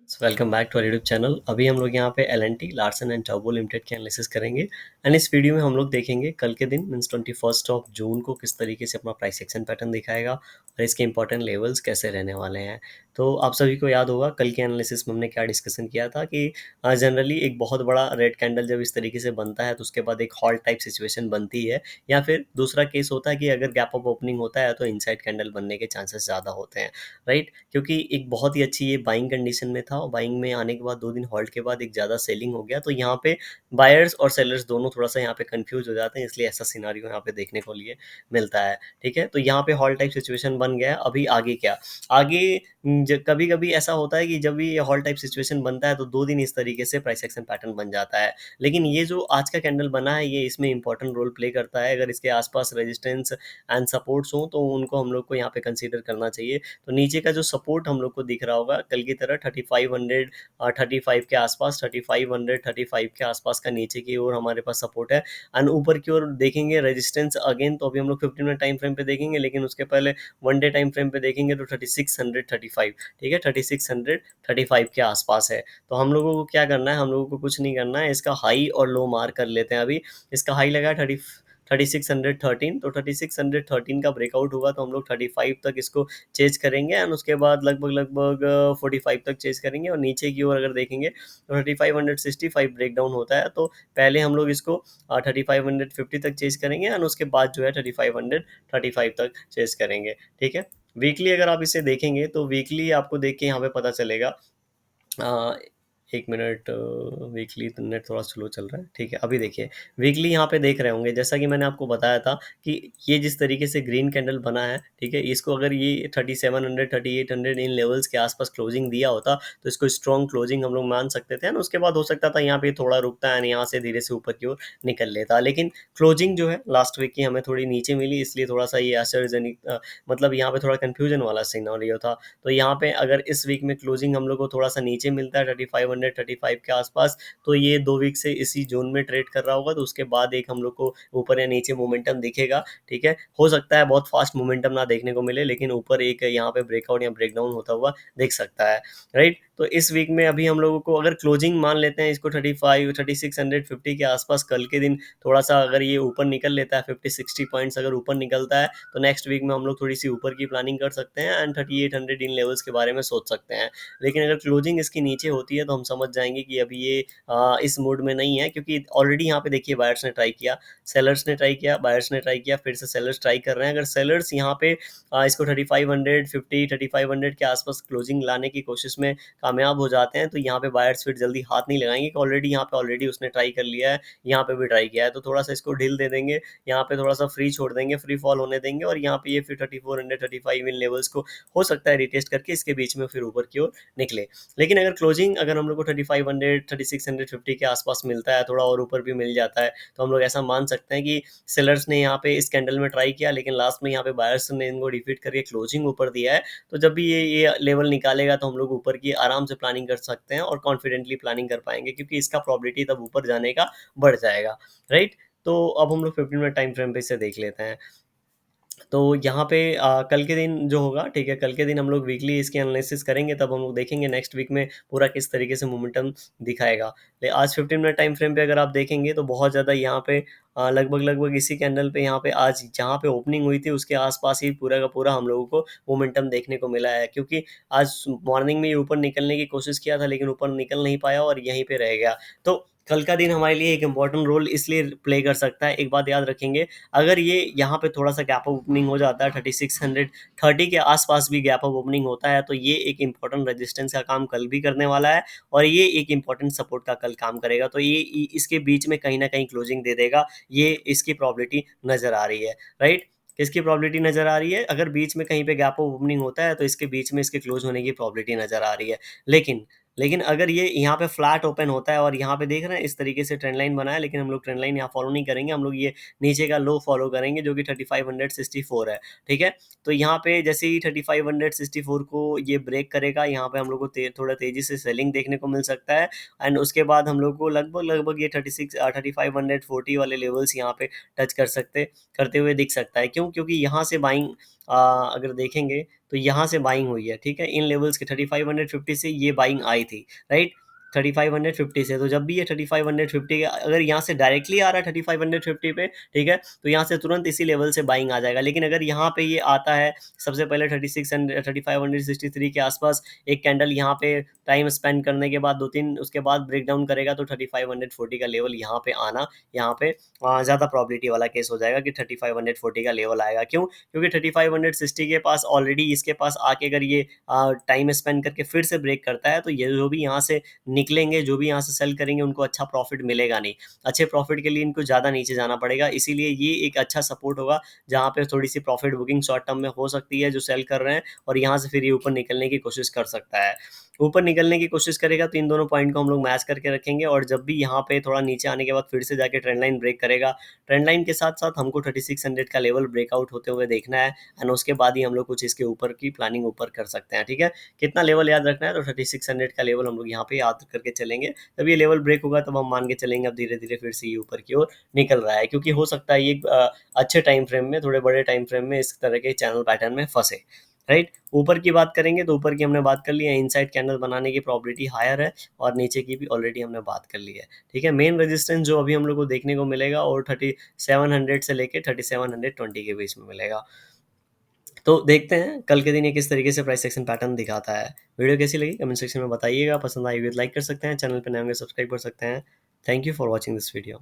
Welcome back to our YouTube channel. अभी हम लोग यहाँ पे एल&टी लार्सन एंड टर्बो लिमिटेड के एनालिसिस करेंगे एंड इस वीडियो में हम लोग देखेंगे कल के दिन मींस 21 जून को किस तरीके से अपना प्राइस एक्शन पैटर्न दिखाएगा और इसके इंपॉर्टेंट लेवल्स कैसे रहने वाले हैं। तो आप सभी को याद होगा कल के एनालिसिस में हमने क्या डिस्कशन किया था कि जनरली एक बहुत बड़ा रेड कैंडल जब इस तरीके से बनता है तो उसके बाद एक हॉल टाइप सिचुएशन बनती है, या फिर दूसरा केस होता है कि अगर गैप अप ओपनिंग होता है तो इनसाइड कैंडल बनने के चांसेस ज़्यादा होते हैं, राइट। क्योंकि एक बहुत ही अच्छी ये बाइंग कंडीशन में था और बाइंग में आने के बाद 2 दिन हॉल्ट के बाद एक ज़्यादा सेलिंग हो गया, तो यहाँ पे बायर्स और सेलर्स दोनों थोड़ा-सा यहाँ पे कन्फ्यूज़ हो जाते हैं, इसलिए ऐसा सिनेरियो यहाँ पे देखने को लिए मिलता है, ठीक है? तो यहाँ पे हॉल्ट टाइप सिचुएशन बन गया है, अभी आगे क्या? आगे ज कभी-कभी ऐसा होता है कि जब भी ये हॉल्ट टाइप सिचुएशन बनता है तो 2 दिन इस तरीके से प्राइस एक्शन पैटर्न बन जाता है। लेकिन ये जो आज का कैंडल बना है ये इसमें इम्पोर्टेंट रोल प्ले करता है, अगर इसके आस-पास रेजिस्टेंस एंड सपोर्ट्स हों तो उनको हम लोग को यहाँ पे कंसीडर करना चाहिए। तो नीचे का जो सपोर्ट हम लोग को दिख रहा होगा कल की तरह 3500 35 के आसपास, 3500 35 के आसपास का नीचे की ओर हमारे पास सपोर्ट है एंड ऊपर की ओर देखेंगे रेजिस्टेंस अगेन, तो अभी हम लोग 15 मिनट टाइम फ्रेम पे देखेंगे, लेकिन उसके पहले वन डे टाइम फ्रेम पे देखेंगे तो 3635, ठीक है, 3635 के आसपास है। तो हम लोगों को क्या करना है, हम लोगों को कुछ नहीं करना है, इसका हाई और लो मार्क कर लेते हैं। अभी इसका हाई लगा है 3613, तो 3613 का ब्रेकआउट होगा तो हम लोग 35 तक इसको चेज करेंगे एंड उसके बाद लगभग 45 तक चेज करेंगे, और नीचे की ओर अगर देखेंगे तो 3565 ब्रेक डाउन होता है, तो पहले हम लोग इसको 3550 तक चेज करेंगे एंड उसके बाद जो है 3535 तक चेज करेंगे, ठीक है। वीकली अगर आप इसे देखेंगे तो वीकली आपको देख के यहाँ पे पता चलेगा। अ, 1 मिनट, वीकली तो नेट थोड़ा स्लो चल रहा है, ठीक है। अभी देखिए वीकली यहाँ पे देख रहे होंगे, जैसा कि मैंने आपको बताया था कि ये जिस तरीके से ग्रीन कैंडल बना है, ठीक है, इसको अगर ये 3700 3800 इन लेवल्स के आसपास क्लोजिंग दिया होता तो इसको स्ट्रॉन्ग क्लोजिंग हम लोग मान सकते थे ना। उसके बाद हो सकता था यहाँ पे थोड़ा रुकता है, यहाँ से धीरे से ऊपर की ओर निकल लेता, लेकिन क्लोजिंग जो है लास्ट वीक की हमें थोड़ी नीचे मिली, इसलिए थोड़ा सा ये आश्चर्यजनक मतलब यहाँ पे थोड़ा कन्फ्यूजन वाला सिनेरियो था। तो यहाँ पे अगर इस वीक में क्लोजिंग हम लोग को थोड़ा सा नीचे मिलता है 3500 35 के आसपास, तो ये 2 वीक से इसी जोन में ट्रेड कर रहा होगा, तो उसके बाद एक हम लोग को ऊपर या नीचे मोमेंटम दिखेगा, ठीक है। हो सकता है बहुत फास्ट मोमेंटम ना देखने को मिले, लेकिन ऊपर एक यहाँ पे ब्रेकआउट या ब्रेकडाउन होता हुआ दिख सकता है, राइट। तो इस वीक में अभी हम लोगों को अगर क्लोजिंग मान लेते हैं इसको 35 3650 के आसपास, कल के दिन थोड़ा सा अगर ये ऊपर निकल लेता है 50-60 पॉइंट्स अगर ऊपर निकलता है, तो नेक्स्ट वीक में हम लोग थोड़ी सी ऊपर की प्लानिंग कर सकते हैं एंड 3800 इन लेवल्स के बारे में सोच सकते हैं। लेकिन अगर क्लोजिंग इसकी नीचे होती है तो हम समझ जाएंगे कि अभी ये इस मूड में नहीं है, क्योंकि ऑलरेडी यहाँ पे देखिए बायर्स ने ट्राई किया, सेलर्स ने ट्राई किया, बायर्स ने ट्राई किया, फिर से सेलर्स ट्राई कर रहे हैं। अगर सेलर्स यहाँ पे इसको 3550 3500 के आसपास क्लोजिंग लाने की कोशिश में कामयाब हो जाते हैं, तो यहाँ पे बायर्स फिर जल्दी हाथ नहीं लगाएंगे कि ऑलरेडी यहाँ पे ऑलरेडी उसने ट्राई कर लिया है, यहाँ पे भी ट्राई किया है, तो थोड़ा सा इसको ढील दे देंगे, यहाँ पे थोड़ा सा फ्री छोड़ देंगे, फ्री फॉल होने देंगे, और यहाँ पे ये फिर 3400 35 इन लेवल्स को हो सकता है रिटेस्ट करके इसके बीच में फिर ऊपर की ओर निकले। लेकिन अगर क्लोजिंग अगर हम लोग को 3500 3650 के आसपास मिलता है, थोड़ा और ऊपर भी मिल जाता है, तो हम लोग ऐसा मान सकते हैं कि सेलर्स ने यहाँ पे इस कैंडल में ट्राई किया, लेकिन लास्ट में यहाँ पे बायर्स ने इनको डिफीट करके क्लोजिंग ऊपर दिया है। तो जब भी ये लेवल निकालेगा तो हम लोग ऊपर की आराम से प्लानिंग कर सकते हैं और कॉन्फिडेंटली प्लानिंग कर पाएंगे, क्योंकि इसका प्रोबेबिलिटी तब ऊपर जाने का बढ़ जाएगा, राइट। तो अब हम लोग 15 मिनट टाइम फ्रेम पे इसे देख लेते हैं। तो यहाँ पे कल के दिन जो होगा, ठीक है, कल के दिन हम लोग वीकली इसकी एनालिसिस करेंगे, तब हम लोग देखेंगे नेक्स्ट वीक में पूरा किस तरीके से मोमेंटम दिखाएगा। ले आज 15 मिनट टाइम फ्रेम पे अगर आप देखेंगे तो बहुत ज़्यादा यहाँ पे लगभग इसी कैंडल पे यहाँ पे आज जहाँ पे ओपनिंग हुई थी उसके आसपास ही पूरा का पूरा हम लोगों को मोमेंटम देखने को मिला है, क्योंकि आज मॉर्निंग में ये ऊपर निकलने की कोशिश किया था लेकिन ऊपर निकल नहीं पाया और यहीं पे रह गया। तो कल का दिन हमारे लिए एक इम्पोर्टेंट रोल इसलिए प्ले कर सकता है, एक बात याद रखेंगे, अगर ये यहाँ पे थोड़ा सा गैप अप ओपनिंग हो जाता है, 3630 के आसपास भी गैप अप ओपनिंग होता है, तो ये एक इंपॉर्टेंट रेजिस्टेंस का काम कल भी करने वाला है और ये एक इंपॉर्टेंट सपोर्ट का कल काम करेगा। तो ये इसके बीच में कहीं ना कहीं क्लोजिंग दे देगा, ये इसकी प्रॉबिलिटी नजर आ रही है, राइट। किसकी प्रॉबिलिटी नजर आ रही है, अगर बीच में कहीं पे गैप अप ओपनिंग होता है तो इसके बीच में इसके क्लोज होने की प्रॉबिलिटी नजर आ रही है। लेकिन लेकिन अगर ये यहाँ पे फ्लैट ओपन होता है और यहाँ पे देख रहे हैं इस तरीके से ट्रेंड लाइन बना है, लेकिन हम लोग ट्रेंड लाइन यहाँ फॉलो नहीं करेंगे, हम लोग ये नीचे का लो फॉलो करेंगे जो कि 3564 है, ठीक है। तो यहाँ पे जैसे ही 3564 को ये ब्रेक करेगा, यहाँ पे हम लोग को थोड़ा तेजी से सेलिंग देखने को मिल सकता है एंड उसके बाद हम लोग को लगभग ये 3540 वाले लेवल्स यहाँ पे टच करते हुए दिख सकता है। क्यों? क्योंकि यहाँ से बाइंग अगर देखेंगे तो यहाँ से बाइंग हुई है, ठीक है, इन लेवल्स के 3550 से ये बाइंग आई थी, राइट, 3550 से। तो जब भी ये 3550 अगर यहाँ से डायरेक्टली आ रहा है 3550 पे, ठीक है, तो यहाँ से तुरंत इसी लेवल से बाइंग आ जाएगा। लेकिन अगर यहाँ पे ये आता है सबसे पहले 3563 के आसपास एक कैंडल यहाँ पे टाइम स्पेंड करने के बाद 2-3 उसके बाद ब्रेक डाउन करेगा, तो 3540 का लेवल यहाँ पे आना, यहाँ पे ज़्यादा प्रॉबिलिटी वाला केस हो जाएगा कि 3540 का लेवल आएगा। क्यों? क्योंकि 3560 के पास ऑलरेडी इसके पास आके अगर ये टाइम स्पेंड करके फिर से ब्रेक करता है, तो ये जो भी यहाँ से निकलेंगे, जो भी यहाँ से सेल करेंगे, उनको अच्छा प्रॉफिट मिलेगा नहीं। अच्छे प्रॉफिट के लिए इनको ज़्यादा नीचे जाना पड़ेगा, इसीलिए ये एक अच्छा सपोर्ट होगा जहाँ पे थोड़ी सी प्रॉफिट बुकिंग शॉर्ट टर्म में हो सकती है जो सेल कर रहे हैं, और यहाँ से फिर ये ऊपर निकलने की कोशिश कर सकता है। ऊपर निकलने की कोशिश करेगा तो इन दोनों पॉइंट को हम लोग मैच करके रखेंगे, और जब भी यहाँ पे थोड़ा नीचे आने के बाद फिर से जाके ट्रेंड लाइन ब्रेक करेगा, ट्रेंड लाइन के साथ साथ हमको 3600 का लेवल ब्रेकआउट होते हुए देखना है, एंड उसके बाद ही हम लोग कुछ इसके ऊपर की प्लानिंग ऊपर कर सकते हैं, ठीक है। कितना लेवल याद रखना है, तो 3600 का लेवल हम लोग यहाँ पे याद करके चलेंगे। जब ये लेवल ब्रेक होगा तब हम मान के चलेंगे अब धीरे धीरे फिर से ये ऊपर की ओर निकल रहा है, क्योंकि हो सकता है ये अच्छे टाइम फ्रेम में, थोड़े बड़े टाइम फ्रेम में इस तरह के चैनल पैटर्न में फंसे, राइट। ऊपर की बात करेंगे तो ऊपर की हमने बात कर ली है, इनसाइड कैंडल बनाने की प्रॉबिलिटी हायर है, और नीचे की भी ऑलरेडी हमने बात कर ली है, ठीक है। मेन रेजिस्टेंस जो अभी हम लोग को देखने को मिलेगा और 3700 से लेके 3720 के बीच में मिलेगा। तो देखते हैं कल के दिन ये किस तरीके से प्राइस एक्शन पैटर्न दिखाता है। वीडियो कैसी लगी कमेंट सेक्शन में बताइएगा, पसंद आई वीडियो लाइक कर सकते हैं, चैनल पर नए होंगे सब्सक्राइब कर सकते हैं। Thank you for watching this video.